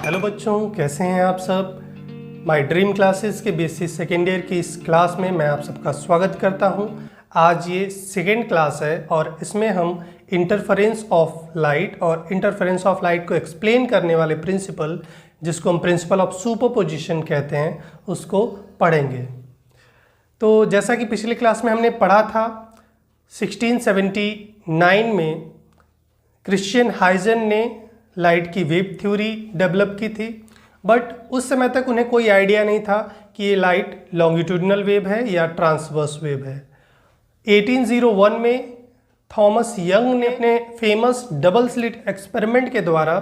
Hello बच्चों, कैसे हैं आप सब। माय ड्रीम क्लासेस के बेसिस सेकेंड ईयर की इस क्लास में मैं आप सबका स्वागत करता हूं। आज ये सेकेंड क्लास है और इसमें हम इंटरफेरेंस ऑफ लाइट और इंटरफेरेंस ऑफ लाइट को एक्सप्लेन करने वाले प्रिंसिपल, जिसको हम प्रिंसिपल ऑफ सुपरपोजिशन कहते हैं, उसको पढ़ेंगे। तो जैसा कि पिछले क्लास में हमने पढ़ा था, 1679 में क्रिश्चियन हाइजन ने लाइट की वेव थ्योरी डेवलप की थी, बट उस समय तक उन्हें कोई आइडिया नहीं था कि ये लाइट लॉन्गिट्यूडिनल वेव है या ट्रांसवर्स वेव है। 1801 में थॉमस यंग ने अपने फेमस डबल स्लिट एक्सपेरिमेंट के द्वारा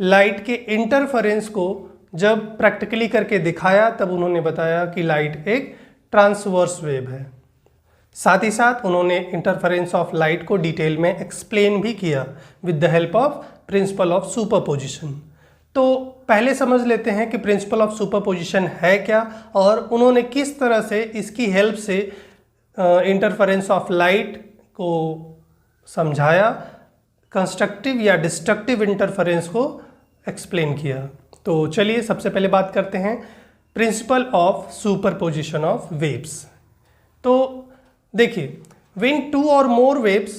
लाइट के इंटरफेरेंस को जब प्रैक्टिकली करके दिखाया, तब उन्होंने बताया कि लाइट एक ट्रांसवर्स वेव है। साथ ही साथ उन्होंने इंटरफेरेंस ऑफ लाइट को डिटेल में एक्सप्लेन भी किया with the help of principal of superposition. तो पहले समझ लेते हैं कि प्रिंसिपल ऑफ सुपरपोजिशन है क्या और उन्होंने किस तरह से इसकी हेल्प से इंटरफेरेंस ऑफ लाइट को समझाया, कंस्ट्रक्टिव या डिस्ट्रक्टिव इंटरफेरेंस को एक्सप्लेन किया। तो चलिए सबसे पहले बात करते हैं principal of superposition of waves. तो देखिए, when two or more waves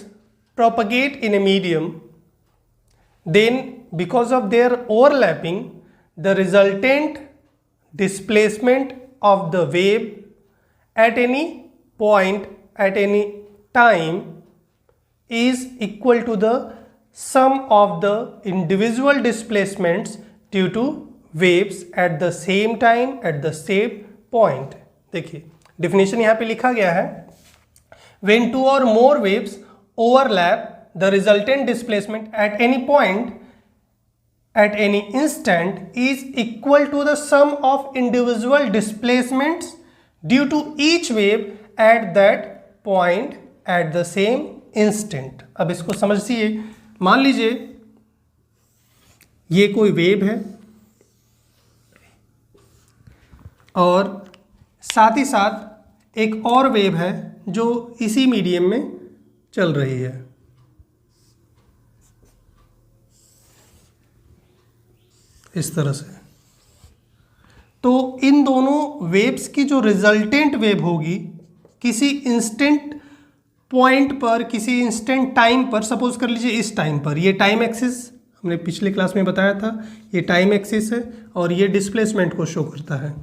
propagate in a medium, then because of their overlapping, the resultant displacement of the wave at any point at any time is equal to the sum of the individual displacements due to waves at the same time at the same point। देखिए definition यहाँ पे लिखा गया है, when two or more waves overlap, the resultant displacement at any point at any instant is equal to the sum of individual displacements due to each wave at that point at the same instant। अब इसको समझिए। मान लीजिए ये कोई wave है और साथ ही साथ एक और वेव है जो इसी मीडियम में चल रही है। इस तरह से। तो इन दोनों वेव्स की जो रिजल्टेंट वेव होगी, किसी इंस्टेंट पॉइंट पर, किसी इंस्टेंट टाइम पर, सपोज कर लीजिए इस टाइम पर, ये टाइम एक्सिस हमने पिछले क्लास में बताया था, ये टाइम एक्सिस है और ये डिस्प्लेसमेंट को शो करता है।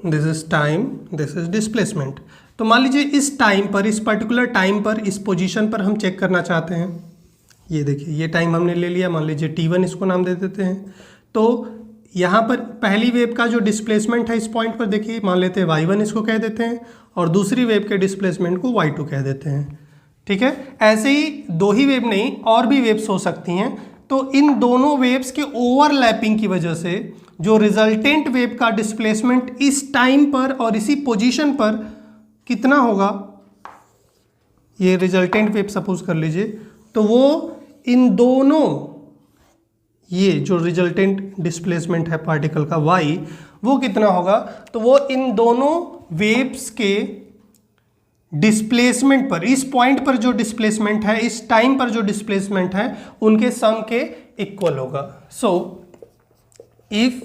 This is time, this is displacement. तो मान लीजिए इस टाइम पर, इस पर्टिकुलर टाइम पर, इस पोजीशन पर हम चेक करना चाहते हैं। ये देखिए, ये टाइम हमने ले लिया, मान लीजिए T1 इसको नाम दे देते हैं। तो यहाँ पर पहली वेव का जो डिस्प्लेसमेंट है इस पॉइंट पर, देखिए मान लेते हैं Y1 इसको कह देते हैं और दूसरी वेव के डिस्प्लेसमेंट को Y2 कह देते हैं। ठीक है, ऐसे ही दो ही वेव नहीं, और भी वेव्स हो सकती हैं। तो इन दोनों वेव्स के ओवरलैपिंग की वजह से जो रिजल्टेंट वेव का डिस्प्लेसमेंट इस टाइम पर और इसी पोजीशन पर कितना होगा, ये रिजल्टेंट वेव सपोज कर लीजिए, तो वो इन दोनों, ये जो रिजल्टेंट डिस्प्लेसमेंट है पार्टिकल का y, वो कितना होगा, तो वो इन दोनों वेव्स के डिस्प्लेसमेंट पर, इस पॉइंट पर जो डिस्प्लेसमेंट है, इस टाइम पर जो डिस्प्लेसमेंट है, उनके सम के इक्वल होगा। So if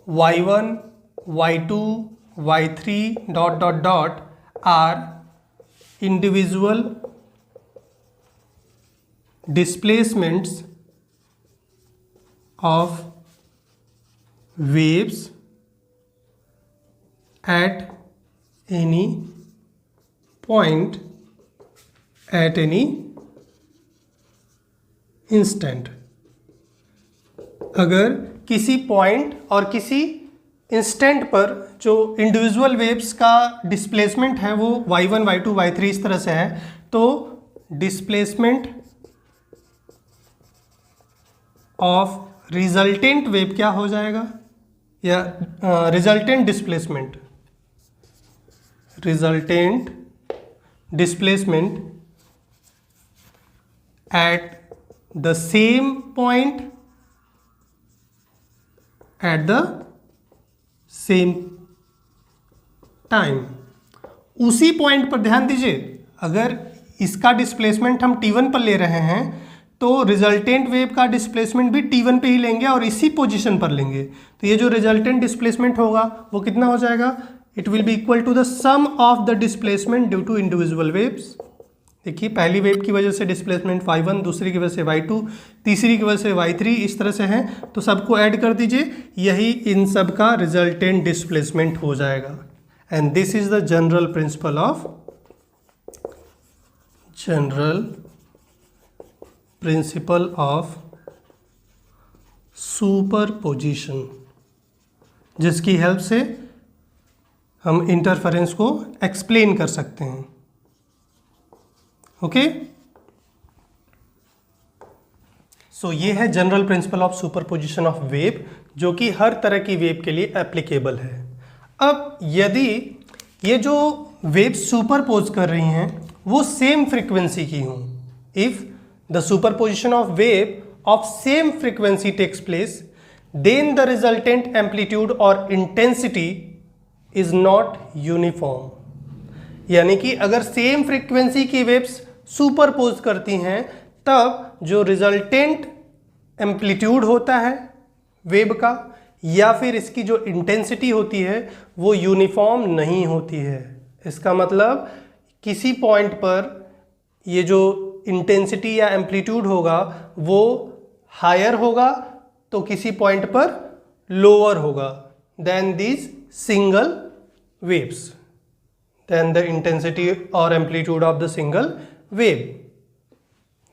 y1, y2, y3 dot dot dot are individual displacements of waves at any point at any instant। अगर किसी पॉइंट और किसी इंस्टेंट पर जो इंडिविजुअल वेव्स का डिस्प्लेसमेंट है वो y1, y2, y3 इस तरह से है, तो डिस्प्लेसमेंट ऑफ रिजल्टेंट वेव क्या हो जाएगा, या resultant displacement, resultant displacement at the same point at the same time. उसी पॉइंट पर ध्यान दीजिए, अगर इसका डिस्प्लेसमेंट हम T1 पर ले रहे हैं तो रिजल्टेंट वेव का डिस्प्लेसमेंट भी t1 पे ही लेंगे और इसी पोजीशन पर लेंगे। तो ये जो रिजल्टेंट डिस्प्लेसमेंट होगा वो कितना हो जाएगा, it will be equal to the sum of the displacement due to individual waves. देखिए पहली वेव की वजह से डिस्प्लेसमेंट y1, दूसरी की वजह से y2, तीसरी की वजह से y3, इस तरह से है। तो सबको ऐड कर दीजिए, यही इन सब का रिजल्टेंट डिस्प्लेसमेंट हो जाएगा। And this is the general principle of superposition, जिसकी हेल्प से हम इंटरफेरेंस को एक्सप्लेन कर सकते हैं। ओके, सो ये है general principle of superposition of wave, जो कि हर तरह की वेव के लिए एप्लीकेबल है। अब यदि ये जो वेव सुपरपोज कर रही हैं वो सेम फ्रीक्वेंसी की हों, if the superposition of wave of same frequency takes place, then the resultant amplitude or intensity is not uniform। यानी कि अगर सेम फ्रीक्वेंसी की वेव्स सुपरपोज करती हैं तब जो रिजल्टेंट एम्पलीट्यूड होता है वेव का या फिर इसकी जो इंटेंसिटी होती है वो यूनिफॉर्म नहीं होती है। इसका मतलब किसी पॉइंट पर ये जो इंटेंसिटी या एम्पलीट्यूड होगा वो हायर होगा तो किसी पॉइंट पर लोअर होगा then these single waves, then the intensity और amplitude of the single wave.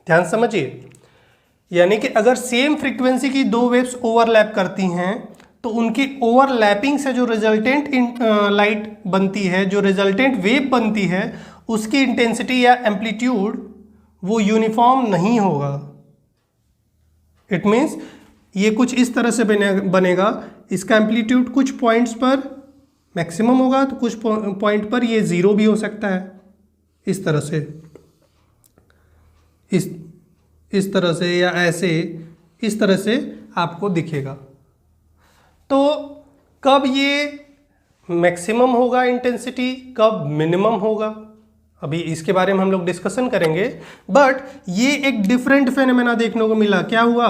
ध्यान समझिए, यानी कि अगर सेम फ्रीक्वेंसी की दो वेव्स ओवरलैप करती हैं तो उनकी ओवरलैपिंग से जो रिजल्टेंट लाइट बनती है, जो रिजल्टेंट वेव बनती है, उसकी इंटेंसिटी या एम्पलीट्यूड वो यूनिफॉर्म नहीं होगा। इट मीन्स ये कुछ इस तरह से बनेगा, इसका एम्पलीट्यूड कुछ पॉइंट्स पर मैक्सिमम होगा तो कुछ पॉइंट पर ये ज़ीरो भी हो सकता है, इस तरह से, इस तरह से या ऐसे, इस तरह से आपको दिखेगा। तो कब ये मैक्सिमम होगा इंटेंसिटी, कब मिनिमम होगा, अभी इसके बारे में हम लोग डिस्कशन करेंगे। बट ये एक डिफरेंट फेनोमेना देखने को मिला। क्या हुआ,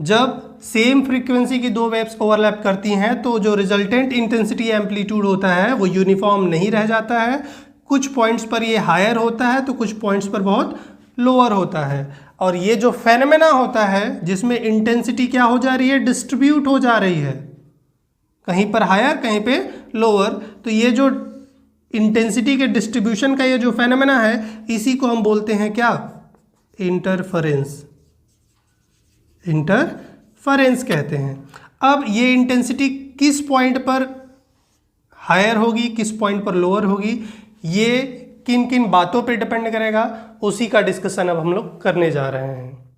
जब सेम फ्रीक्वेंसी की दो वेव्स ओवरलैप करती हैं तो जो रिजल्टेंट इंटेंसिटी एम्पलीट्यूड होता है वो यूनिफॉर्म नहीं रह जाता है। कुछ पॉइंट्स पर ये हायर होता है तो कुछ पॉइंट्स पर बहुत लोअर होता है। और ये जो फेनोमेना होता है जिसमें इंटेंसिटी क्या हो जा रही है, डिस्ट्रीब्यूट हो जा रही है, कहीं पर हायर कहीं पे लोअर। तो ये जो इंटेंसिटी के डिस्ट्रीब्यूशन का ये जो फेनोमेना है इसी को हम बोलते हैं क्या, इंटरफेरेंस। इंटरफेरेंस कहते हैं। अब ये इंटेंसिटी किस पॉइंट पर हायर होगी, किस पॉइंट पर लोअर होगी, ये किन किन बातों पे डिपेंड करेगा, उसी का डिस्कशन अब हम लोग करने जा रहे हैं।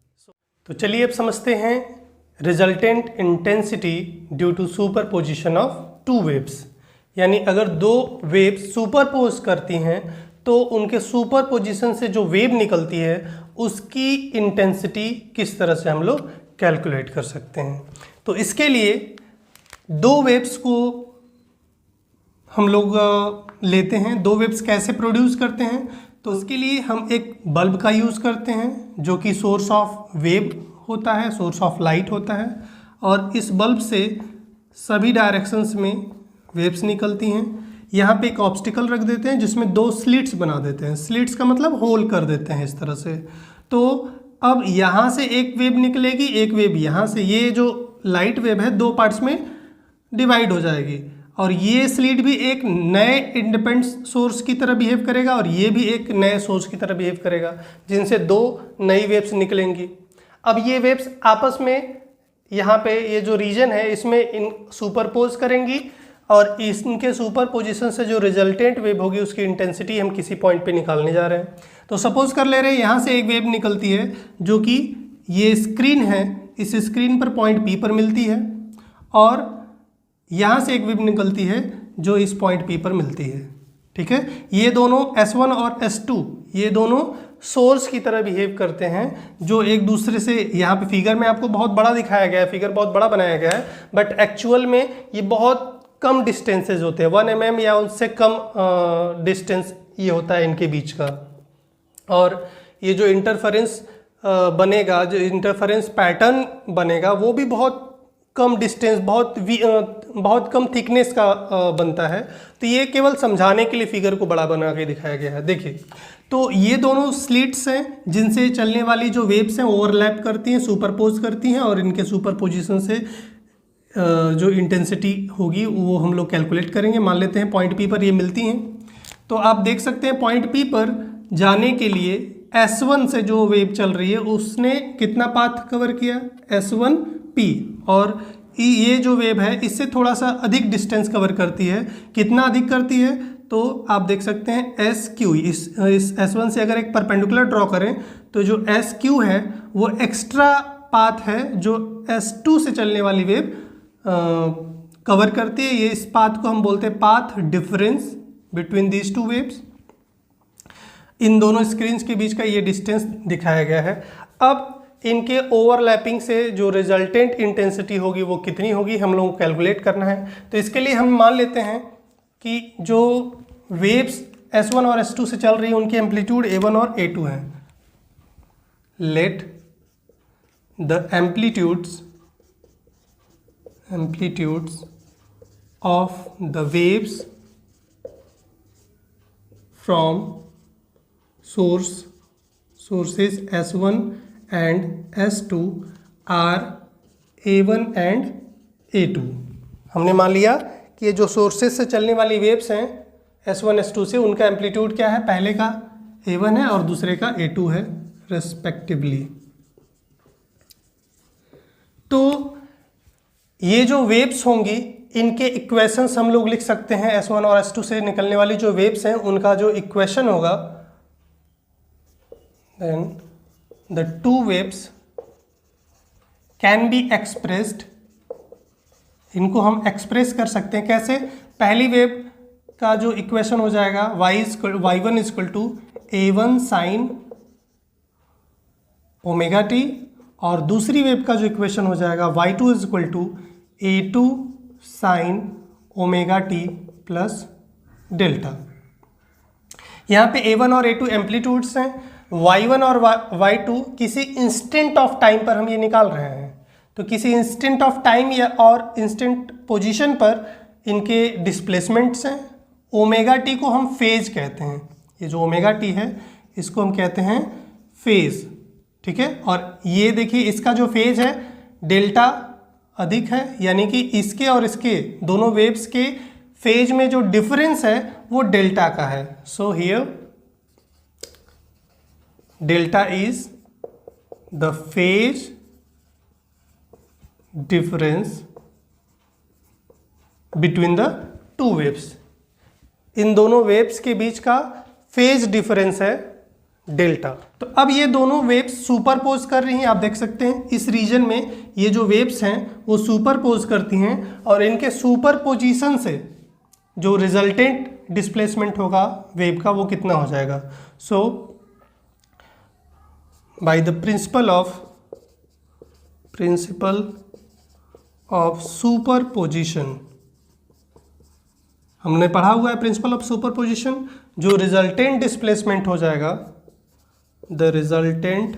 तो चलिए अब समझते हैं resultant intensity due to superposition of two waves. यानी अगर दो वेव सुपरपोज करती हैं तो उनके सुपरपोजिशन से जो वेव निकलती है उसकी इंटेंसिटी किस तरह से हम लोग कैलकुलेट कर सकते हैं। तो इसके लिए दो वेव्स को हम लोग लेते हैं। दो वेव्स कैसे प्रोड्यूस करते हैं, तो उसके लिए हम एक बल्ब का यूज़ करते हैं जो कि सोर्स ऑफ वेव होता है, सोर्स ऑफ लाइट होता है। और इस बल्ब से सभी डायरेक्शंस में वेव्स निकलती हैं। यहाँ पे एक ऑब्स्टिकल रख देते हैं जिसमें दो स्लिट्स बना देते हैं। स्लिट्स का मतलब होल कर देते हैं इस तरह से। तो अब यहाँ से एक वेव निकलेगी, एक वेव यहाँ से। ये जो लाइट वेव है दो पार्ट्स में डिवाइड हो जाएगी और ये स्लिट भी एक नए इंडिपेंडेंट सोर्स की तरह बिहेव करेगा और ये भी एक नए सोर्स की तरह बिहेव करेगा, जिनसे दो नई वेव्स निकलेंगी। अब ये वेव्स आपस में यहाँ पे ये जो रीजन है इसमें इन सुपरपोज करेंगी और इनके सुपरपोजिशन से जो रिजल्टेंट वेव होगी उसकी इंटेंसिटी हम किसी पॉइंट पे निकालने जा रहे हैं। तो सपोज कर ले रहे हैं यहाँ से एक वेव निकलती है जो कि ये स्क्रीन है, इस स्क्रीन पर पॉइंट P पर मिलती है, और यहाँ से एक वेव निकलती है जो इस पॉइंट P पर मिलती है। ठीक है, ये दोनों S1 और S2 ये दोनों सोर्स की तरह बिहेव करते हैं जो एक दूसरे से, यहाँ पे फिगर में आपको बहुत बड़ा दिखाया गया है, फिगर बहुत बड़ा बनाया गया है, बट एक्चुअल में ये बहुत कम डिस्टेंसेज होते हैं, 1 mm या उससे कम डिस्टेंस ये होता है इनके बीच का। और ये जो इंटरफेरेंस बनेगा, जो इंटरफेरेंस पैटर्न बनेगा वो भी बहुत कम डिस्टेंस, बहुत कम थिकनेस का बनता है। तो ये केवल समझाने के लिए फिगर को बड़ा बना के दिखाया गया है। देखिए, तो ये दोनों स्लिट्स हैं जिनसे चलने वाली जो वेव्स हैं ओवरलैप करती हैं, सुपरपोज करती हैं, और इनके सुपरपोजिशन से जो इंटेंसिटी होगी वो हम लोग कैलकुलेट करेंगे। मान लेते हैं पॉइंट पी पर ये मिलती हैं। तो आप देख सकते हैं पॉइंट पी पर जाने के लिए S1 से जो वेव चल रही है उसने कितना पाथ कवर किया, S1P, और ये जो वेव है इससे थोड़ा सा अधिक डिस्टेंस कवर करती है। कितना अधिक करती है, तो आप देख सकते हैं SQ, इस S1 से अगर एक परपेंडिकुलर ड्रॉ करें तो जो SQ है वो एक्स्ट्रा पाथ है जो S2 से चलने वाली वेव कवर करती है। ये इस पाथ को हम बोलते हैं path difference between these two waves. इन दोनों स्क्रीन्स के बीच का ये डिस्टेंस दिखाया गया है। अब इनके ओवरलैपिंग से जो रिजल्टेंट इंटेंसिटी होगी वो कितनी होगी हम लोगों को कैलकुलेट करना है। तो इसके लिए हम मान लेते हैं कि जो वेव्स S1 और S2 से चल रही है उनकी एम्पलीट्यूड A1 और A2 हैं। Let the amplitudes of the waves from sources S1 and S2 are A1 and A2। हमने मान लिया कि ये जो सोर्सेस से चलने वाली वेव्स हैं S1 S2 से, उनका एम्पलीट्यूड क्या है, पहले का A1 है और दूसरे का A2 है रेस्पेक्टिवली। तो ये जो वेव्स होंगी इनके इक्वेशंस हम लोग लिख सकते हैं। S1 और S2 से निकलने वाली जो वेव्स हैं उनका जो इक्वेशन होगा, then the two waves can be expressed, इनको हम एक्सप्रेस कर सकते हैं कैसे। पहली वेव का जो इक्वेशन हो जाएगा y1 equal to A1 sine omega t, और दूसरी वेव का जो इक्वेशन हो जाएगा y2 equal to A2 sine omega t plus delta. यहाँ पे A1 और A2 एम्पलीट्यूड्स हैं, y1 और y2 किसी इंस्टेंट ऑफ टाइम पर हम ये निकाल रहे हैं। तो किसी इंस्टेंट ऑफ टाइम या और इंस्टेंट पोजीशन पर इनके डिस्प्लेसमेंट्स हैं। ओमेगा टी को हम फेज कहते हैं, ये जो ओमेगा टी है इसको हम कहते हैं फेज, ठीक है। और ये देखिए इसका जो फेज है डेल्टा अधिक है, यानी कि इसके और इसके दोनों वेव्स के फेज में जो डिफरेंस है वो डेल्टा का है। So here delta is the phase difference between the two waves. इन दोनों वेव्स के बीच का फेज डिफरेंस है डेल्टा। तो अब ये दोनों वेव्स सुपरपोज कर रही हैं, आप देख सकते हैं इस रीजन में ये जो वेव्स हैं वो सुपरपोज करती हैं, और इनके सुपरपोजिशन से जो रिजल्टेंट डिस्प्लेसमेंट होगा वेव का वो कितना हो जाएगा। So by the principle of superposition, हमने पढ़ा हुआ है प्रिंसिपल ऑफ सुपरपोजिशन, जो रिजल्टेंट डिस्प्लेसमेंट हो जाएगा, द रिजल्टेंट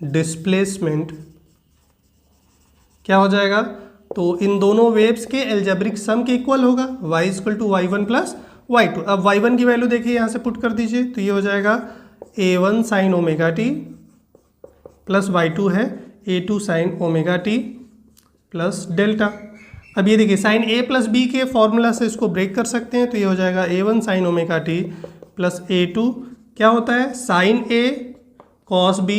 डिस्प्लेसमेंट क्या हो जाएगा, तो इन दोनों वेव्स के एल्जेब्रिक सम के इक्वल होगा, y equal to y1 plus y2। अब y1 की वैल्यू देखिए यहाँ से पुट कर दीजिए, तो ये हो जाएगा a1 sine omega t plus y2 है a2 sine omega t plus delta. अब ये देखिए साइन a प्लस b के फॉर्मूला से इसको ब्रेक कर सकते हैं, तो ये हो जाएगा a1 sine omega t plus a2 क्या होता है sine a cos b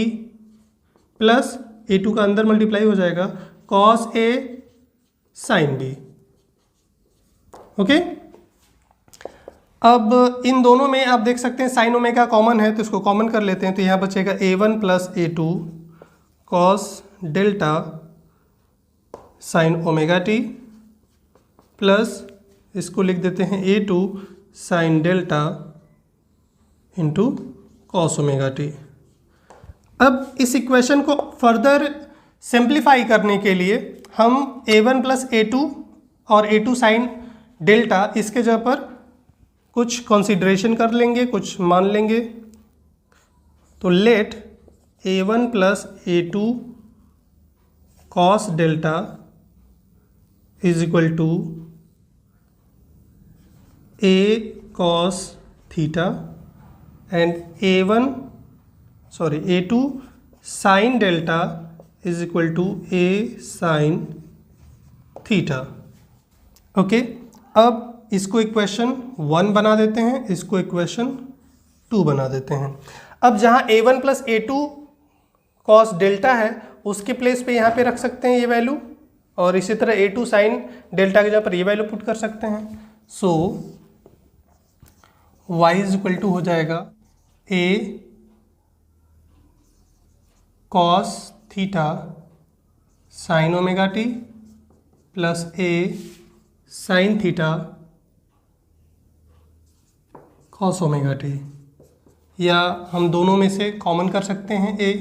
plus a2 का अंदर मल्टीप्लाई हो जाएगा कॉस a साइन b। ओके, अब इन दोनों में आप देख सकते हैं साइन ओमेगा कॉमन है, तो इसको कॉमन कर लेते हैं, तो यहाँ बचेगा a1 plus a2 cos delta sign omega t plus इसको लिख देते हैं a2 sine delta into cos omega T. अब इस इक्वेशन को फर्दर सिंप्लीफाई करने के लिए हम a1 प्लस a2 और a2 साइन डेल्टा इसके जगह पर कुछ कंसीडरेशन कर लेंगे, कुछ मान लेंगे। तो let a1 plus a2 cos delta is equal to a cos theta and a2 sin delta is equal to a sin theta. Okay, अब इसको इक्वेशन 1 बना देते हैं, इसको इक्वेशन 2 बना देते हैं। अब जहाँ a1 plus a2 cos delta है उसके प्लेस पे यहाँ पे रख सकते हैं ये वैल्यू, और इसी तरह a2 sin डेल्टा के जगह पर ये वैल्यू पुट कर सकते हैं। सो y इज इक्वल टू हो जाएगा a cos theta sin omega t plus a sin theta cos omega t, या हम दोनों में से कॉमन कर सकते हैं a,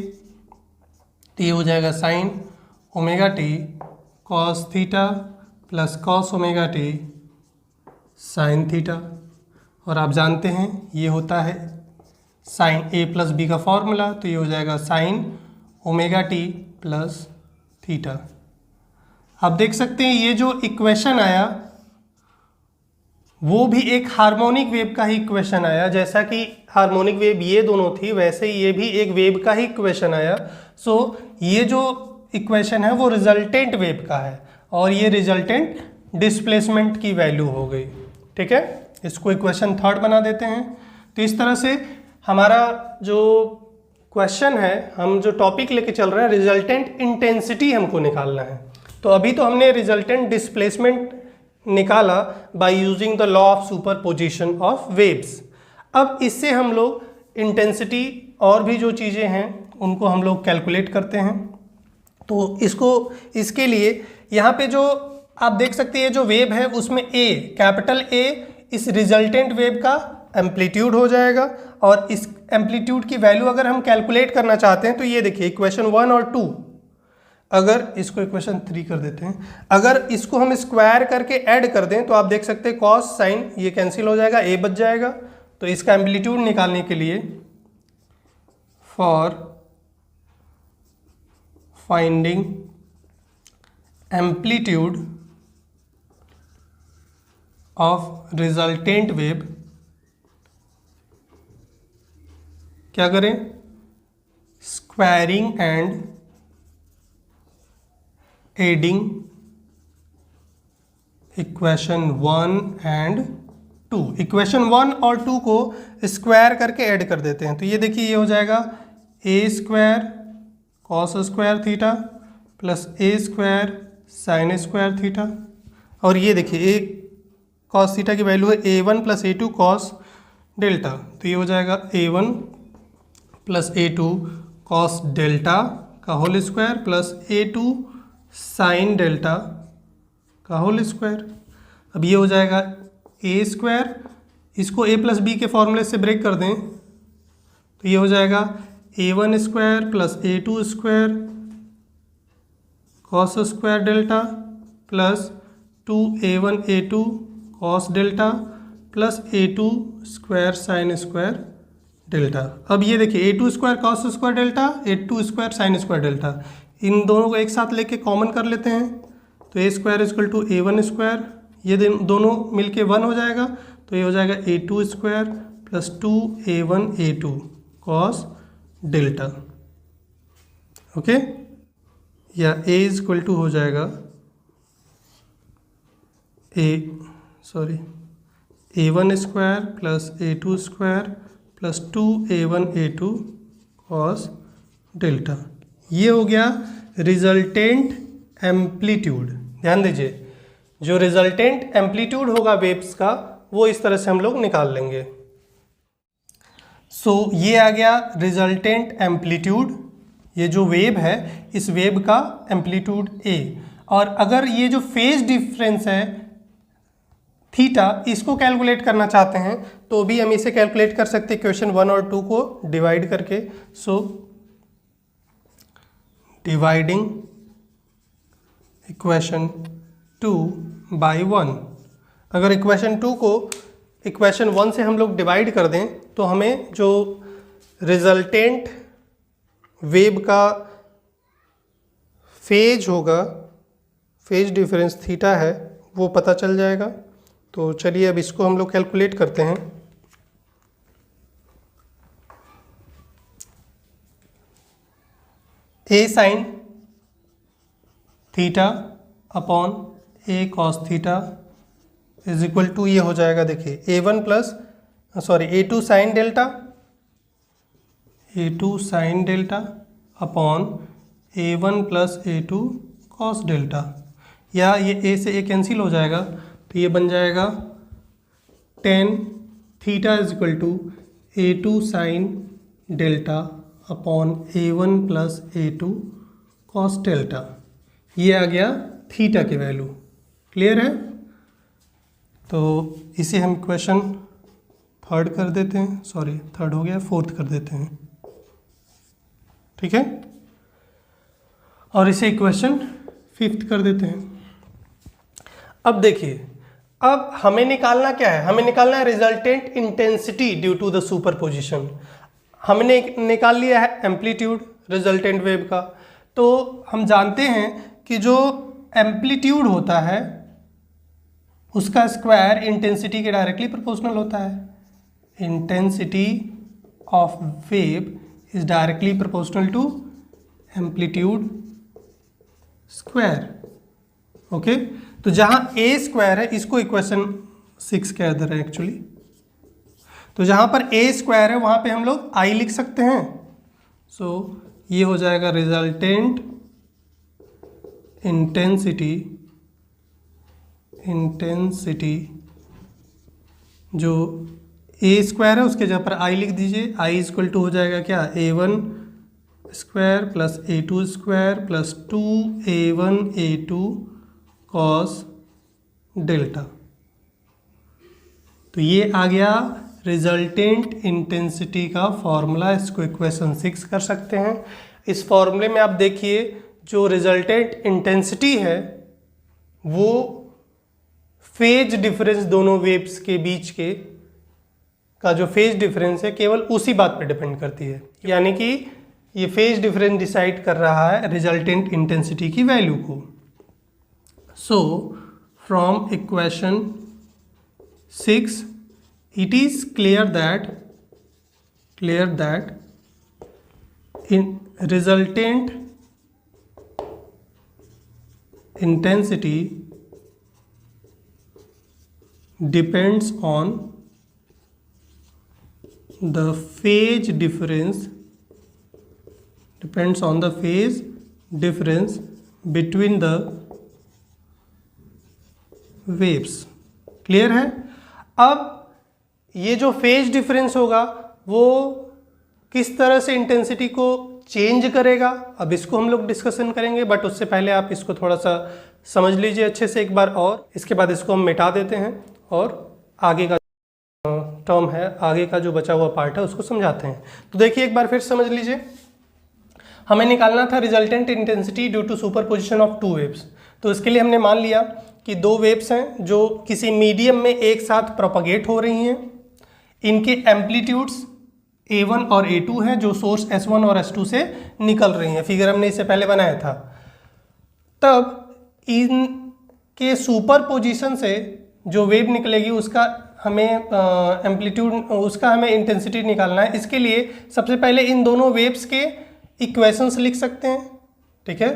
तो ये हो जाएगा sin omega t cos theta plus cos omega t sin theta. और आप जानते हैं ये होता है sin a प्लस b का फॉर्मूला, तो ये हो जाएगा sin omega t plus theta. आप देख सकते हैं ये जो इक्वेशन आया वो भी एक हार्मोनिक वेव का ही इक्वेशन आया। जैसा कि हार्मोनिक वेव ये दोनों थी, वैसे ये भी एक वेव का ही इक्वेशन आया। सो ये जो इक्वेशन है वो रिजल्टेंट वेव का है, और ये रिजल्टेंट डिस्प्लेसमेंट की वैल्यू हो गई। ठीक है, इसको इक्वेशन 3 बना देते हैं। तो इस तरह से हमारा जो क्वेश्चन है, हम जो टॉपिक लेके चल रहे हैं, रिजल्टेंट इंटेंसिटी हमको निकालना है। तो अभी तो हमने रिजल्टेंट डिस्प्लेसमेंट निकाला by using the law of superposition of waves. अब इससे हम लोग इंटेंसिटी और भी जो चीज़ें हैं उनको हम लोग कैलकुलेट करते हैं। तो इसके लिए यहाँ पे जो आप देख सकते हैं जो वेव है उसमें कैपिटल A इस रिजल्टेंट वेव का एम्पलीट्यूड हो जाएगा, और इस एम्पलीट्यूड की वैल्यू अगर हम कैलकुलेट करना चाहते हैं तो ये देखिए इक्वेशन 1 और 2, अगर इसको इक्वेशन 3 कर देते हैं, अगर इसको हम स्क्वायर करके ऐड कर दें तो आप देख सकते हैं कॉस साइन ये कैंसिल हो जाएगा, a बच जाएगा। तो इसका एम्पलीट्यूड निकालने के लिए for finding amplitude of resultant wave क्या करें, squaring and adding equation 1 and 2। Equation 1 और 2 को स्क्वायर करके ऐड कर देते हैं। तो ये देखिए ये हो जाएगा a square cos square theta plus a square sine square theta, और ये देखिए a कॉस थीटा की वैल्यू है a1 plus a2 cos delta, तो ये हो जाएगा a1 plus a2 cos delta का whole square plus a2 sine delta का होल स्क्वायर। अब ये हो जाएगा a स्क्वायर, इसको a प्लस b के फॉर्मूले से ब्रेक कर दें तो ये हो जाएगा a1 square plus a2 square cos square delta plus 2a1 a2 cos delta plus a2 square sine square delta. अब ये देखिए a2 square cos square delta, a2 square sine square delta, इन दोनों को एक साथ लेके कॉमन कर लेते हैं। तो a square equal to a1 square, ये दोनों मिलके 1 हो जाएगा, तो ये हो जाएगा a2 square plus 2a1 a2 cos delta. Okay, या a इज इक्वल टू हो जाएगा a1 square plus a2 square plus 2a1 a2 cos delta. ये हो गया रिजल्टेंट एम्पलीट्यूड। ध्यान दीजिए, जो रिजल्टेंट एम्पलीट्यूड होगा वेव्स का वो इस तरह से हम लोग निकाल लेंगे। सो ये आ गया रिजल्टेंट एम्पलीट्यूड, ये जो वेव है इस वेव का एम्पलीट्यूड a। और अगर ये जो फेज डिफरेंस है थीटा, इसको कैलकुलेट करना चाहते हैं तो भी हम इसे कैलकुलेट कर सकते हैं इक्वेशन 1 और 2 को डिवाइड करके। सो डिवाइडिंग इक्वेशन 2 बाई 1, अगर इक्वेशन 2 को इक्वेशन 1 से हम लोग डिवाइड कर दें तो हमें जो रिजल्टेंट वेव का फेज होगा, फेज डिफरेंस थीटा है, वो पता चल जाएगा। तो चलिए अब इसको हम लोग कैलकुलेट करते हैं। A sine theta upon A cos theta is equal to, ये हो जाएगा देखिए A2 sine delta upon A1 plus A2 cos delta, या ये ए से ए कैंसिल हो जाएगा तो ये बन जाएगा tan theta is equal to A2 sine delta upon A1 plus A2 cos delta. ये आ गया थीटा की वैल्यू। क्लियर है? तो इसे हम इक्वेशन थर्ड कर देते हैं, सॉरी थर्ड हो गया, फोर्थ कर देते हैं। ठीक है, और इसे इक्वेशन फिफ्थ कर देते हैं। अब देखिए, अब हमें निकालना क्या है? हमें निकालना है resultant intensity due to the superposition. हमने निकाल लिया है एम्पलीट्यूड रिजल्टेंट वेव का। तो हम जानते हैं कि जो एम्पलीट्यूड होता है उसका स्क्वायर इंटेंसिटी के डायरेक्टली प्रोपोर्शनल होता है। Intensity of wave is directly proportional to amplitude square. Okay, तो जहां ए स्क्वायर है, इसको इक्वेशन 6 कह दे रहे हैं एक्चुअली, तो जहां पर ए स्क्वायर है वहां पे हम लोग आई लिख सकते हैं। सो ये हो जाएगा रिजल्टेंट इंटेंसिटी जो ए स्क्वायर है उसके जगह पर आई लिख दीजिए। आई इक्वल टू हो जाएगा क्या, A1 square plus A2 square plus 2A1 A2 cos delta. तो ये आ गया रिजल्टेंट इंटेंसिटी का फॉर्मूला। इसको इक्वेशन 6 कर सकते हैं। इस फॉर्मूले में आप देखिए, जो रिजल्टेंट इंटेंसिटी है वो फेज डिफरेंस दोनों वेव्स के बीच के का जो फेज डिफरेंस है केवल उसी बात पर डिपेंड करती है, यानी कि ये फेज डिफरेंस डिसाइड कर रहा है रिजल्टेंट इंटेंसिटी की वैल्यू को। So from equation 6 it is clear that in resultant intensity depends on the phase difference between the waves। Clear है? अब ये जो फेज डिफरेंस होगा वो किस तरह से इंटेंसिटी को चेंज करेगा, अब इसको हम लोग डिस्कशन करेंगे। बट उससे पहले आप इसको थोड़ा सा समझ लीजिए अच्छे से एक बार, और इसके बाद इसको हम मिटा देते हैं और आगे का टर्म है, आगे का जो बचा हुआ पार्ट है उसको समझाते हैं। तो देखिए एक बार फिर समझ लीजिए, हमें निकालना था resultant intensity due to superposition of two waves. तो इसके लिए हमने मान लिया कि दो वेव्स हैं जो किसी मीडियम में एक साथ प्रोपगेट हो रही हैं। इनके एम्पलीट्यूड्स A1 और A2 हैं जो सोर्स S1 और S2 से निकल रही हैं। फिगर हमने इससे पहले बनाया था। तब इनके सुपरपोजिशन से जो वेव निकलेगी उसका हमें एम्पलीट्यूड, उसका हमें इंटेंसिटी निकालना है। इसके लिए सबसे पहले इन दोनों वेव्स के इक्वेशंस लिख सकते हैं। ठीक है,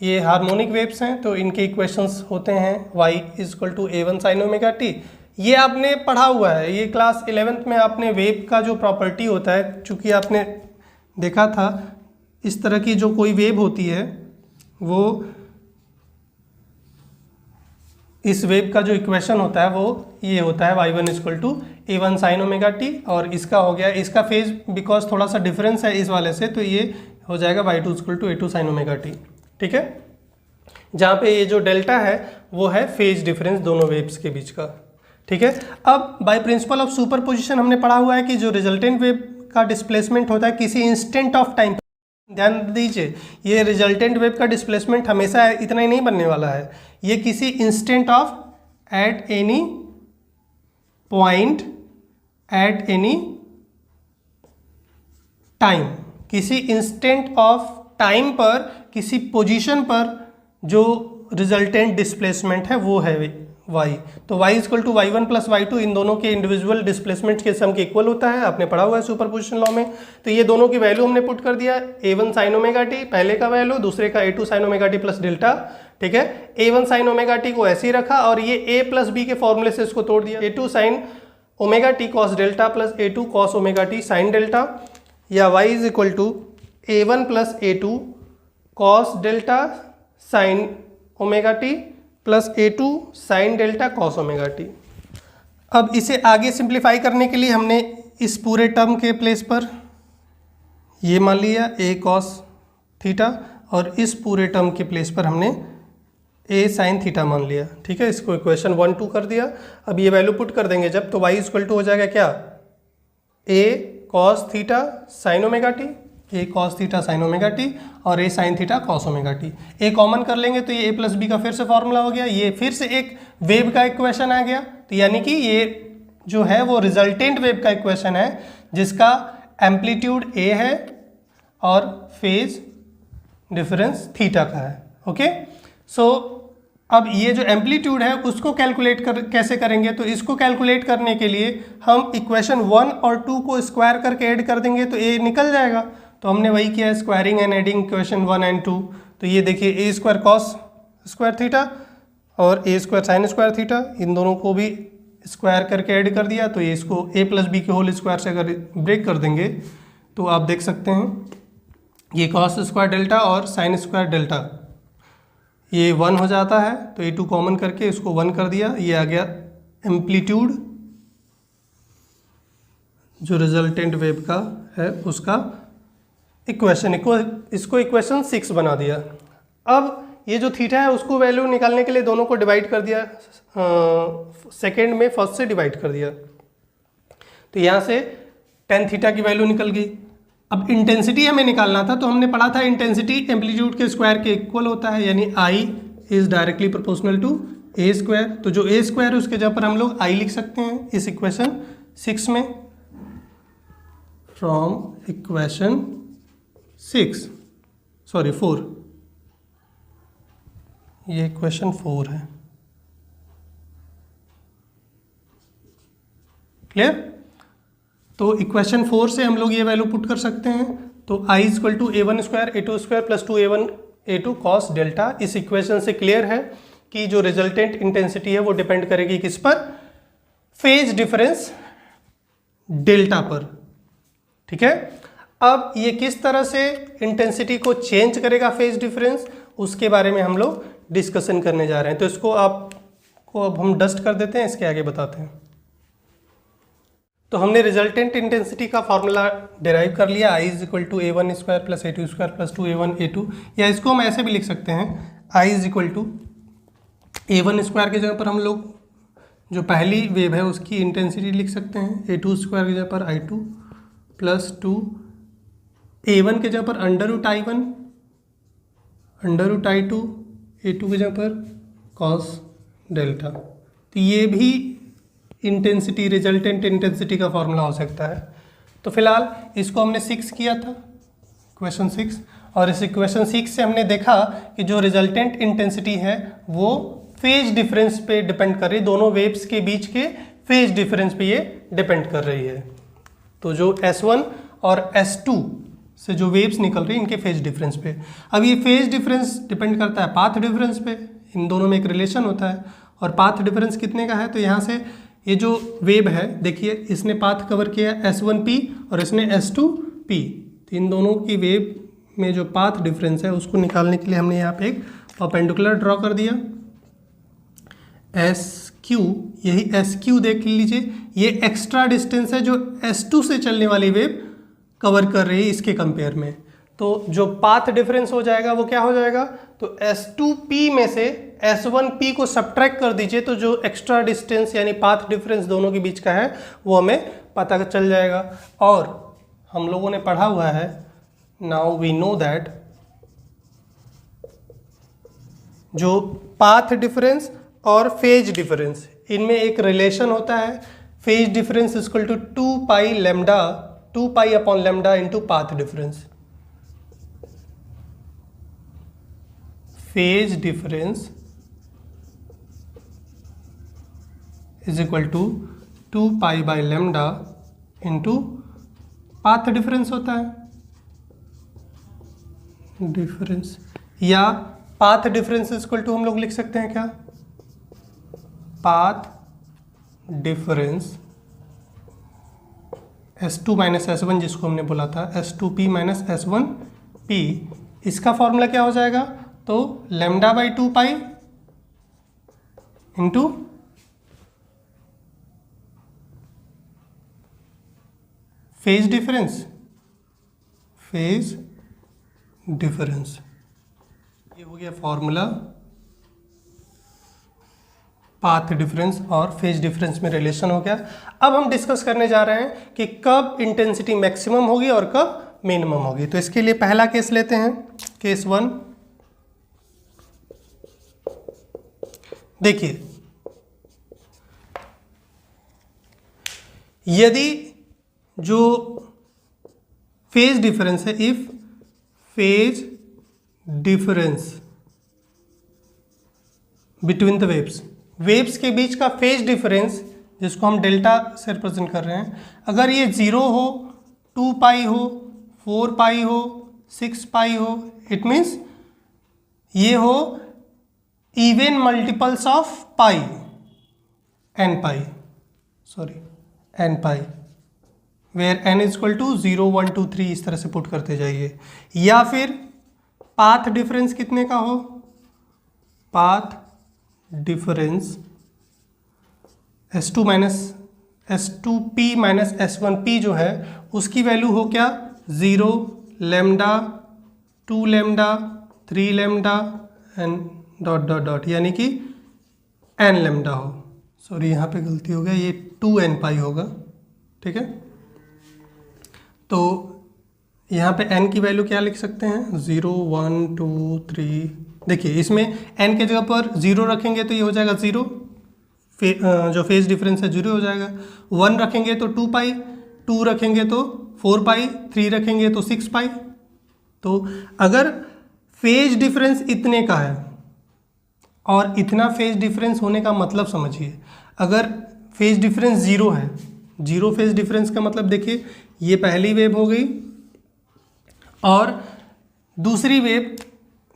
ये हार्मोनिक वेव्स हैं तो इनके इक्वेशंस होते हैं y = A1 sin ωt। ये आपने पढ़ा हुआ है, ये क्लास 11th में आपने वेव का जो प्रॉपर्टी होता है, चूँकि आपने देखा था इस तरह की जो कोई वेव होती है वो इस वेव का जो इक्वेशन होता है वो ये होता है y1 = A1 sin ωt, और इसका हो गया, इसका फेज बिकॉज थोड़ा सा डिफरेंस है इस वाले से, तो ये हो जाएगा y2 = A2 sin ωt। ठीक है, जहाँ पे ये जो डेल्टा है वो है फेज डिफरेंस दोनों वेव्स के बीच का। ठीक है, अब बाय प्रिंसिपल ऑफ सुपरपोजिशन हमने पढ़ा हुआ है कि जो रिजल्टेंट वेव का डिस्प्लेसमेंट होता है किसी इंस्टेंट ऑफ टाइम, ध्यान दीजिए ये रिजल्टेंट वेव का डिस्प्लेसमेंट हमेशा इतना ही नहीं बनने वाला है, ये किसी instant of at any point at any time, किसी इंस्टेंट ऑफ टाइम पर किसी पोजीशन पर जो रिजल्टेंट डिस्प्लेसमेंट है वो है y। तो y equal to y1 plus y2 इन दोनों के इंडिविजुअल डिस्प्लेसमेंट के सम के इक्वल होता है, आपने पढ़ा हुआ है सुपरपोजिशन लॉ में। तो ये दोनों की वैल्यू हमने पुट कर दिया, a1 sin ओमेगा t पहले का वैल्यू, दूसरे का a2 sin omega t plus delta, ठीक है। a1 sin ओमेगा t को ऐसे ही रखा और ये a प्लस b के फॉर्मूले से इसको तोड़ दिया, a2 sin omega t cos delta plus a2 cos omega t sin delta, या y is equal to a1 plus a2 cos delta sin omega t plus a2 sin delta cos omega t। अब इसे आगे simplify करने के लिए हमने इस पूरे टर्म के प्लेस पर ये मान लिया a cos थीटा और इस पूरे टर्म के प्लेस पर हमने a sin थीटा मान लिया, ठीक है। इसको इक्वेशन 1 2 कर दिया। अब ये वैल्यू पुट कर देंगे जब, तो y इक्वल टू हो जाएगा क्या, a cos theta sin omega t, a cos theta sin omega t और a sin theta cos omega t। a common कर लेंगे तो ये a प्लस b का फिर से फॉर्मूला हो गया, ये फिर से एक वेव का इक्वेशन आ गया। तो यानी कि ये जो है वो रिजल्टेंट वेव का इक्वेशन है जिसका एम्पलीट्यूड a है और फेज डिफरेंस थीटा का है, ओके। सो अब ये जो एम्पलीट्यूड है उसको कैलकुलेट कैसे करेंगे, तो इसको कैलकुलेट करने के लिए हम इक्वेशन 1 और 2 को स्क्वायर करके ऐड कर देंगे तो a निकल जाएगा। तो हमने वही किया, squaring and adding equation 1 and 2। तो ये देखिए a square cos square theta और a square sine square theta, इन दोनों को भी स्क्वायर करके ऐड कर दिया। तो ये इसको a प्लस बी के होल स्क्वायर से अगर ब्रेक कर देंगे तो आप देख सकते हैं ये कॉस स्क्वायर डेल्टा और साइन स्क्वायर डेल्टा ये 1 हो जाता है। तो a2 कॉमन करके इसको 1 कर दिया, ये आ गया एम्पलीट्यूड जो रिजल्टेंट वेव का है उसका इक्वेशन, इसको इक्वेशन 6 बना दिया। अब ये जो थीटा है उसको वैल्यू निकालने के लिए दोनों को डिवाइड कर दिया, सेकेंड में फर्स्ट से डिवाइड कर दिया। तो यहाँ से tan थीटा की वैल्यू निकल गई। अब इंटेंसिटी हमें निकालना था, तो हमने पढ़ा था इंटेंसिटी एम्पलीट्यूड के स्क्वायर के इक्वल होता है, यानी I is directly proportional to a square. तो जो a स्क्वायर है उसके जगह पर हम लोग I लिख सकते हैं इस इक्वेशन 6 में, फ्रॉम इक्वेशन 4, ये इक्वेशन 4 है, क्लियर। तो इक्वेशन 4 से हम लोग ये वैल्यू पुट कर सकते हैं। तो I equal to a1 square a2 square plus 2a1 a2 cos delta. इस इक्वेशन से क्लियर है कि जो रिजल्टेंट इंटेंसिटी है वो डिपेंड करेगी किस पर, फेज डिफरेंस डेल्टा पर, ठीक है। अब ये किस तरह से इंटेंसिटी को चेंज करेगा फेज डिफरेंस, उसके बारे में हम लोग डिस्कशन करने जा रहे हैं। तो इसको आपको अब हम डस्ट कर देते हैं, इसके आगे बताते हैं। तो हमने रिजल्टेंट इंटेंसिटी का फॉर्मूला डिराइव कर लिया, I is equal to a1 square plus a2 square plus 2a1 a2, या इसको हम ऐसे भी लिख सकते हैं, I is equal to a1 square की जगह पर हम लोग जो पहली वेव है उसकी इंटेंसिटी लिख सकते हैं, a2 स्क्वायर की जगह पर I2 प्लस 2 a1 की जगह पर under root I1 under root I2 a2 की जगह पर cos डेल्टा। तो ये भी इंटेंसिटी, रिजल्टेंट इंटेंसिटी का फॉर्मूला हो सकता है। तो फिलहाल इसको हमने 6 किया था, इक्वेशन 6, और इस इक्वेशन 6 से हमने देखा कि जो रिजल्टेंट इंटेंसिटी है वो फेज डिफरेंस पे डिपेंड कर रही है, दोनों वेव्स के बीच के फेज डिफरेंस पे ये डिपेंड कर रही है। तो जो S1 और S2 से जो वेव्स निकल रही है इनके फेज डिफरेंस पे। अब ये फेज डिफरेंस डिपेंड करता है पाथ डिफरेंस पे, इन दोनों में एक रिलेशन होता है, और पाथ डिफरेंस कितने का है, तो यहाँ से ये जो वेव है देखिए इसने पाथ कवर किया S1P और इसने S2P, तो इन दोनों की वेव में जो पाथ डिफरेंस है उसको निकालने के लिए हमने यहाँ पे एक परपेंडिकुलर ड्रॉ कर दिया, SQ। यही SQ देख लीजिए, ये एक्स्ट्रा डिस्टेंस है जो S2 से चलने वाली वेव कवर कर रही है इसके कंपेयर में। तो जो पाथ डिफरेंस हो जाएगा वो क्या हो जाएगा, तो S2P में से S1P को सब्ट्रैक्ट कर दीजिए, तो जो एक्स्ट्रा डिस्टेंस यानी पाथ डिफरेंस दोनों के बीच का है वो हमें पता चल जाएगा। और हम लोगों ने पढ़ा हुआ है, नाउ वी नो दैट जो पाथ डिफरेंस और फेज डिफरेंस इनमें एक रिलेशन होता है, phase difference equal to 2 pi lambda 2 pi upon lambda into path difference. Phase difference is equal to 2 pi by lambda into path difference होता है, difference, या path difference equal to हम लोग लिख सकते हैं क्या, path difference S2 minus S1 जिसको हमने बोला था S2P माइनस S1P, इसका फॉर्मूला क्या हो जाएगा, तो lambda by 2 pi into phase difference, phase difference, ये हो गया फॉर्मूला पाथ डिफरेंस और फेज डिफरेंस में रिलेशन हो गया। अब हम डिस्कस करने जा रहे हैं कि कब इंटेंसिटी मैक्सिमम होगी और कब मिनिमम होगी। तो इसके लिए पहला केस लेते हैं, केस 1। देखिए, यदि जो फेज डिफरेंस है, if phase difference between the waves, waves के बीच का फेज डिफरेंस जिसको हम डेल्टा से रिप्रेजेंट कर रहे हैं, अगर ये 0 हो, 2 पाई हो, 4 पाई हो, 6 पाई हो, इट मीन्स ये हो even multiples of pi, n pi, sorry n pi, where n is equal to 0 1 2 3 इस तरह से पुट करते जाइए। या फिर पाथ डिफरेंस कितने का हो, path difference S2 minus S2P minus S1P जो है उसकी वैल्यू हो क्या, 0, lambda, 2 lambda, 3 lambda and dot dot dot, यानी कि n लेमडा हो। सॉरी यहाँ पे गलती हो गया, ये 2n पाई होगा, ठीक है। तो यहाँ पे n की वैल्यू क्या लिख सकते हैं, 0 1 2 3। देखिए इसमें n के जगह पर 0 रखेंगे तो ये हो जाएगा 0, जो फेज डिफरेंस है 0 हो जाएगा। 1 रखेंगे तो 2 पाई, 2 रखेंगे तो 4 पाई, 3 रखेंगे तो 6 पाई। तो अगर फेज डिफरेंस इतने का है और इतना फेज डिफरेंस होने का मतलब समझिए, अगर फेज डिफरेंस 0 है, 0 फेज डिफरेंस का मतलब देखिए ये पहली वेव हो गई और दूसरी वेव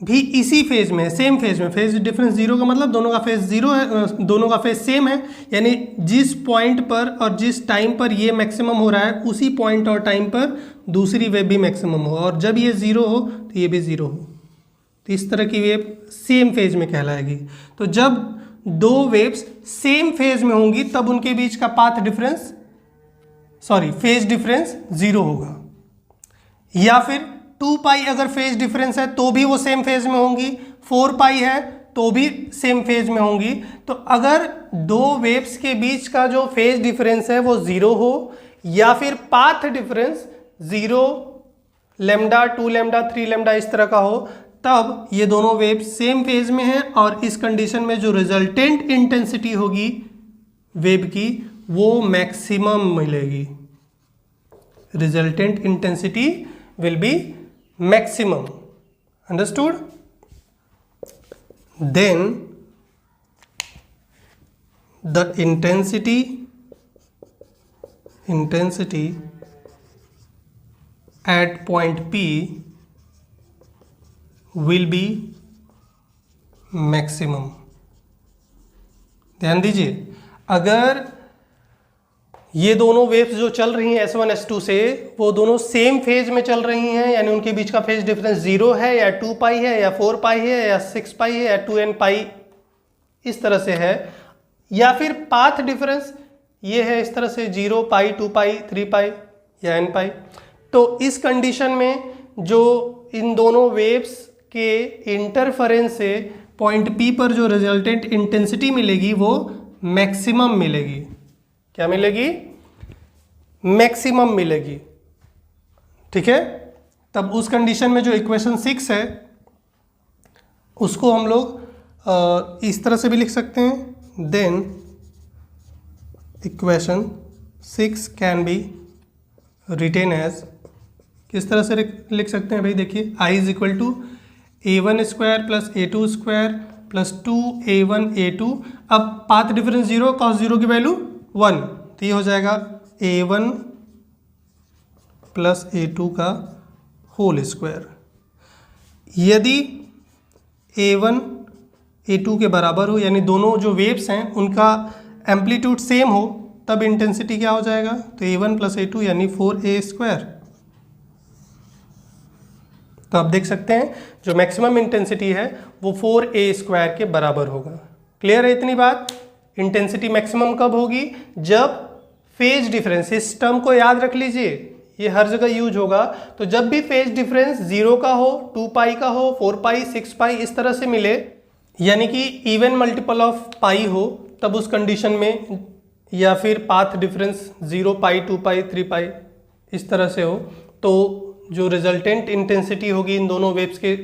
भी इसी फेज में, सेम फेज में, फेज डिफरेंस 0 का मतलब दोनों का फेज 0 है, दोनों का फेज सेम है, यानी जिस पॉइंट पर और जिस टाइम पर ये मैक्सिमम हो रहा है उसी पॉइंट और टाइम पर दूसरी वेव भी मैक्सिमम हो, और जब ये 0 हो तो ये भी 0 हो। तो इस तरह की वेव सेम फेज में कहलाएगी। तो जब दो वेव्स सेम फेज में होंगी तब उनके बीच का path difference, sorry phase difference 0 होगा। या फिर 2 पाई अगर फेज डिफरेंस है तो भी वो सेम फेज में होंगी, 4 पाई है तो भी सेम फेज में होंगी। तो अगर दो वेव्स के बीच का जो फेज डिफरेंस है वो 0 हो या फिर path difference 0, lambda, 2 lambda, 3 lambda इस तरह का हो, तब ये दोनों वेव्स सेम फेज में हैं और इस कंडीशन में जो रिजल्टेंट इंटेंसिटी होगी वेव की वो मैक्सिमम मिलेगी। Resultant intensity will B maximum, understood? Then the intensity at point P will be maximum। ध्यान दीजिए, अगर ये दोनों वेव्स जो चल रही हैं S1 S2 से वो दोनों सेम फेज में चल रही हैं, यानी उनके बीच का फेज डिफरेंस 0 है या 2 पाई है या 4 पाई है या 6 पाई है या 2n पाई इस तरह से है, या फिर पाथ डिफरेंस ये है इस तरह से 0 पाई, 2 पाई, 3 पाई या n पाई। तो इस कंडीशन में जो इन दोनों वेव्स के इंटरफेरेंस से पॉइंट P पर जो रिजल्टेंट इंटेंसिटी मिलेगी वो मैक्सिमम मिलेगी। क्या मिलेगी? मैक्सिमम मिलेगी, ठीक है। तब उस कंडीशन में जो इक्वेशन 6 है उसको हम लोग इस तरह से भी लिख सकते हैं, then equation 6 can be written as, किस तरह से लिख सकते हैं भाई, देखिए I is equal to a1 square plus a2 square plus 2a1 a2। अब पाथ डिफरेंस 0, कॉस 0 की वैल्यू 1, तो ये हो जाएगा a1 प्लस a2 का होल स्क्वायर। यदि a1 a2 के बराबर हो, यानी दोनों जो वेव्स हैं उनका एम्पलीट्यूड सेम हो, तब इंटेंसिटी क्या हो जाएगा, तो a1 प्लस a2 यानी 4a स्क्वायर। तो आप देख सकते हैं जो मैक्सिमम इंटेंसिटी है वो 4a स्क्वायर के बराबर होगा। क्लियर है इतनी बात। इंटेंसिटी मैक्सिमम कब होगी, जब फेज डिफरेंस, इस टर्म को याद रख लीजिए, ये हर जगह यूज होगा। तो जब भी फेज डिफरेंस 0 का हो, 2 पाई का हो, 4 पाई, 6 पाई इस तरह से मिले, यानी कि इवन मल्टीपल ऑफ पाई हो, तब उस कंडीशन में, या फिर पाथ डिफरेंस 0 पाई, 2 पाई, 3 पाई इस तरह से हो, तो जो रिजल्टेंट इंटेंसिटी होगी इन दोनों वेव्स के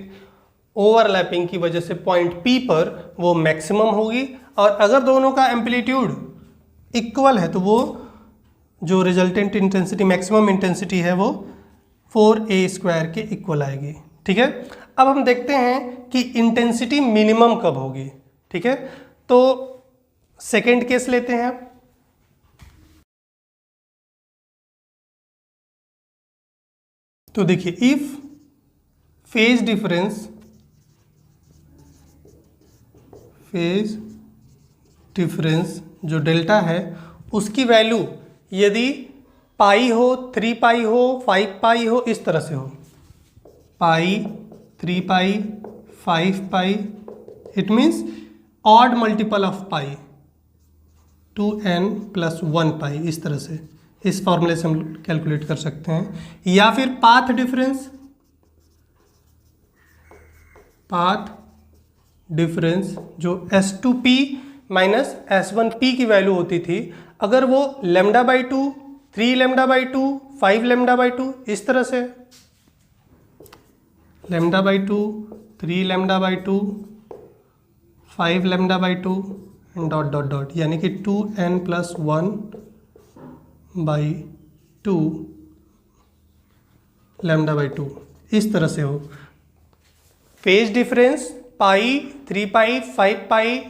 ओवरलैपिंग की वजह से पॉइंट P पर वो मैक्सिमम होगी। और अगर दोनों का एम्पलीट्यूड इक्वल है तो वो जो रिजल्टेंट इंटेंसिटी, मैक्सिमम इंटेंसिटी है वो 4a स्क्वायर के इक्वल आएगी। ठीक है, अब हम देखते हैं कि इंटेंसिटी मिनिमम कब होगी। ठीक है, तो सेकेंड केस लेते हैं। तो देखिए, इफ फेज डिफरेंस जो डेल्टा है उसकी वैल्यू यदि पाई हो, 3 पाई हो, 5 पाई हो, इस तरह से हो, pi, 3 pi, 5 pi, it means odd multiple of pi, 2n plus 1 pi, इस तरह से, इस फॉर्मूले से हम कैलकुलेट कर सकते हैं। या फिर पाथ डिफरेंस जो S2P माइनस S1P की वैल्यू होती थी, अगर वो λ/2, 3 λ/2, 5 λ/2 इस तरह से, λ/2, 3 λ/2, 5 λ/2 एंड डॉट डॉट डॉट, यानी कि 2n प्लस 1/2 λ/2 इस तरह से हो। फेज डिफरेंस पाई, 3 पाई, 5 पाई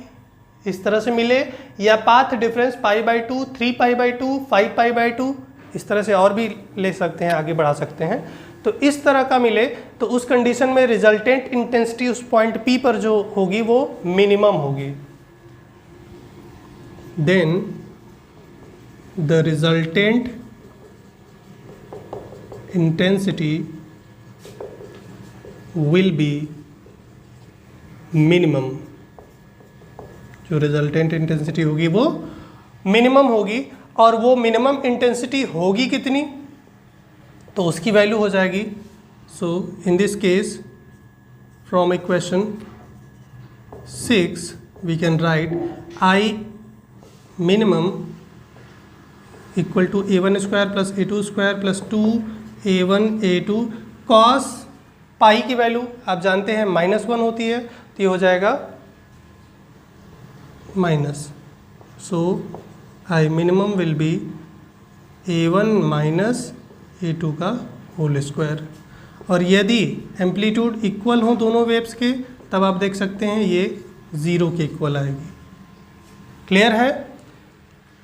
इस तरह से मिले, या पाथ डिफरेंस π/2, 3π/2, 5π/2 इस तरह से, और भी ले सकते हैं, आगे बढ़ा सकते हैं। तो इस तरह का मिले तो उस कंडीशन में रिजल्टेंट इंटेंसिटी उस पॉइंट P पर जो होगी वो मिनिमम होगी। Then the resultant intensity will be minimum, जो रिजल्टेंट इंटेंसिटी होगी वो मिनिमम होगी। और वो मिनिमम इंटेंसिटी होगी कितनी, तो उसकी वैल्यू हो जाएगी, so in this case from equation 6 we can write I minimum equal to a1 square plus a2 square plus 2a1 a2 cos pi की वैल्यू आप जानते हैं -1 होती है, तो ये हो जाएगा minus, so I minimum will be a1 minus a2 का होल स्क्वायर। और यदि एम्पलीट्यूड इक्वल हो दोनों वेव्स के, तब आप देख सकते हैं ये 0 के इक्वल आएगी। क्लियर है।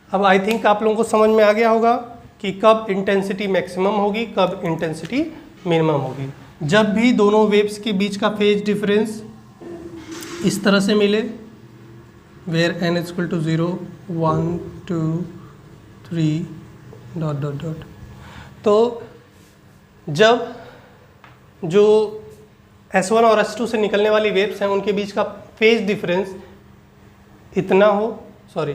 अब आई थिंक आप लोगों को समझ में आ गया होगा कि कब इंटेंसिटी मैक्सिमम होगी, कब इंटेंसिटी मिनिमम होगी। जब भी दोनों वेव्स के बीच का फेज डिफरेंस इस तरह से मिले, where n is equal to 0, 1, 2, 3 dot dot dot, तो जब जो S1 और S2 से निकलने वाली वेव्स हैं उनके बीच का फेज डिफरेंस इतना हो, सॉरी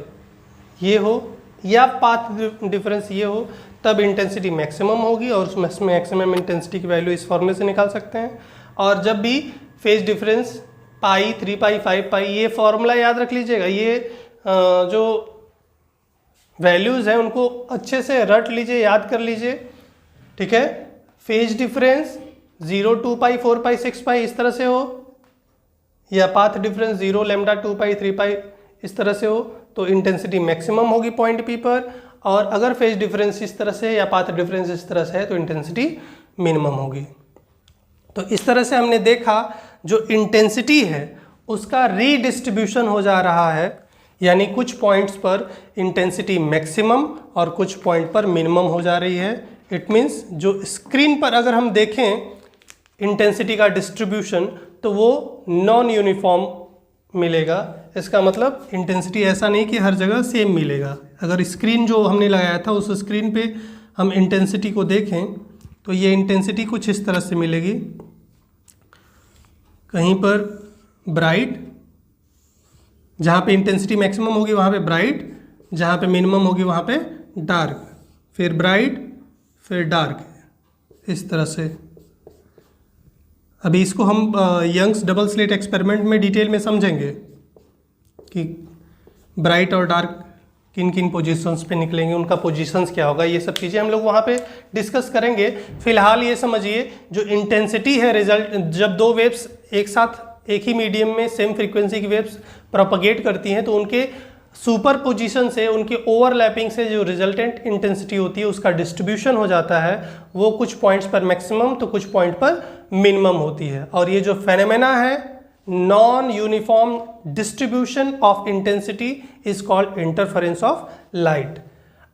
ये हो, या पाथ डिफरेंस ये हो, तब इंटेंसिटी मैक्सिमम होगी और उस मैक्सिमम इंटेंसिटी की वैल्यू इस फॉर्मूले से निकाल सकते हैं। और जब भी फेज डिफरेंस पाई, 3 पाई, 5 पाई, ये फॉर्मूला याद रख लीजिएगा। ये जो वैल्यूज़ हैं उनको अच्छे से रट लीजिए, याद कर लीजिए। ठीक है, फेज डिफरेंस 0, 2 पाई, 4 पाई, 6 पाई इस तरह से हो, या पाथ डिफरेंस 0, λ, 2 पाई, 3 पाई इस तरह से हो, तो इंटेंसिटी मैक्सिमम होगी पॉइंट P पर। और अगर फेज डिफरेंस इस तरह से या पाथ डिफरेंस इस तरह से है तो इंटेंसिटी मिनिमम होगी। तो इस तरह से हमने देखा जो इंटेंसिटी है उसका रीडिस्ट्रीब्यूशन हो जा रहा है, यानी कुछ पॉइंट्स पर इंटेंसिटी मैक्सिमम और कुछ पॉइंट पर मिनिमम हो जा रही है। इट मीन्स जो स्क्रीन पर अगर हम देखें इंटेंसिटी का डिस्ट्रीब्यूशन तो वो नॉन यूनिफॉर्म मिलेगा। इसका मतलब इंटेंसिटी ऐसा नहीं कि हर जगह सेम मिलेगा। अगर स्क्रीन जो हमने लगाया था उस स्क्रीन पे हम इंटेंसिटी को देखें तो ये इंटेंसिटी कुछ इस तरह से मिलेगी, कहीं पर ब्राइट, जहाँ पे इंटेंसिटी मैक्सिमम होगी वहाँ पे ब्राइट, जहाँ पे मिनिमम होगी वहाँ पे डार्क, फिर ब्राइट फिर डार्क, इस तरह से। अभी इसको हम यंग्स डबल स्लिट एक्सपेरिमेंट में डिटेल में समझेंगे कि ब्राइट और डार्क किन किन पोजीशंस पे निकलेंगे, उनका पोजीशंस क्या होगा, ये सब चीज़ें हम लोग वहाँ पे डिस्कस करेंगे। फिलहाल ये समझिए जो इंटेंसिटी है रिजल्ट, जब दो वेव्स एक साथ एक ही मीडियम में सेम फ्रीक्वेंसी की वेव्स प्रोपगेट करती हैं तो उनके सुपर पोजीशन से, उनके ओवरलैपिंग से जो रिजल्टेंट इंटेंसिटी होती है उसका डिस्ट्रीब्यूशन हो जाता है। वो कुछ पॉइंट्स पर मैक्सिमम तो कुछ पॉइंट पर मिनिमम होती है। और ये जो फेनोमेना है non uniform distribution of intensity is called interference of light.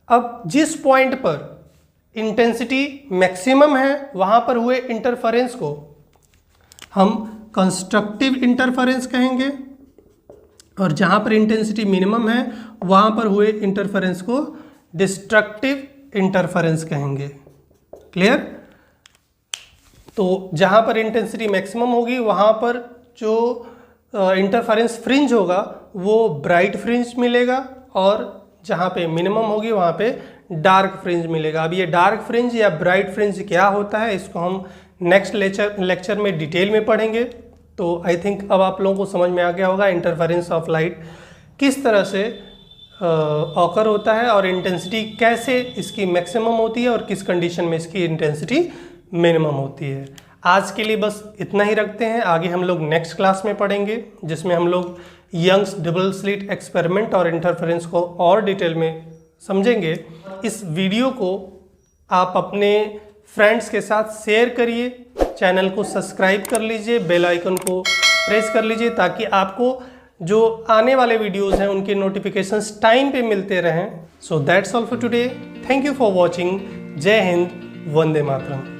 अब जिस पॉइंट पर इंटेंसिटी मैक्सिमम है वहाँ पर हुए इंटरफेरेंस को हम कंस्ट्रक्टिव इंटरफेरेंस कहेंगे, और जहाँ पर इंटेंसिटी मिनिमम है वहाँ पर हुए इंटरफेरेंस को डिस्ट्रक्टिव इंटरफेरेंस कहेंगे। क्लियर? तो जहाँ पर इंटेंसिटी मैक्सिमम होगी वहाँ पर जो इंटरफेरेंस फ्रिंज होगा वो ब्राइट फ्रिंज मिलेगा, और जहाँ पे मिनिमम होगी वहाँ पे डार्क फ्रिंज मिलेगा। अब ये डार्क फ्रिंज या ब्राइट फ्रिंज क्या होता है इसको हम नेक्स्ट लेक्चर में डिटेल में पढ़ेंगे। तो आई थिंक अब आप लोगों को समझ में आ गया होगा इंटरफेरेंस ऑफ लाइट किस तरह से ऑकर होता है और इंटेंसिटी कैसे इसकी मैक्सिमम होती है और किस कंडीशन में इसकी इंटेंसिटी मिनिमम होती है। आज के लिए बस इतना ही रखते हैं, आगे हम लोग नेक्स्ट क्लास में पढ़ेंगे जिसमें हम लोग यंग्स डबल स्लिट एक्सपेरिमेंट और इंटरफेरेंस को और डिटेल में समझेंगे। इस वीडियो को आप अपने फ्रेंड्स के साथ शेयर करिए, चैनल को सब्सक्राइब कर लीजिए, बेल आइकन को प्रेस कर लीजिए ताकि आपको जो आने वाले वीडियोस हैं उनके नोटिफिकेशंस टाइम पे मिलते रहें। So that's all for today. Thank you for watching. जय हिंद, वंदे मातरम।